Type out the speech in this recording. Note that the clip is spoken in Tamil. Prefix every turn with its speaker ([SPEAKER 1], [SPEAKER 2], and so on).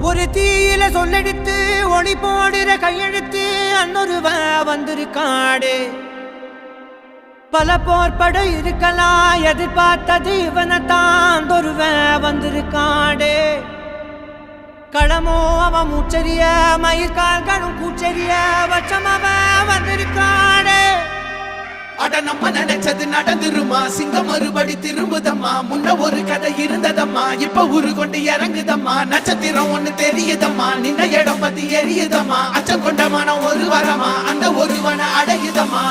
[SPEAKER 1] ஒரு தீயில சொல்லெடுத்து ஒளி போடுற கையெழுத்து அன்னொருவ வந்திருக்காடே. பல போர்பட இருக்கலாம் எதிர்பார்த்தது இவனைத்தான் ஒருவ வந்திருக்காடே. களமோ அவன் மூச்சரிய மயிர்கால்களும் கூச்சரிய வச்சம் அவன் வந்திருக்காடே.
[SPEAKER 2] அட நம்ம நினைச்சது நடந்துருமா, சிங்கம் மறுபடி திரும்புதம்மா. முன்ன ஒரு கதை இருந்ததம்மா, இப்ப ஊரு கொண்டு இறங்குதம்மா. நட்சத்திரம் ஒண்ணு தெரியுதம்மா, நின்ன இடம் பத்தி எரியுதம்மா. அச்சம் கொண்ட மனம் ஒரு வரமா, அந்த ஒருவனை அடையுதம்மா.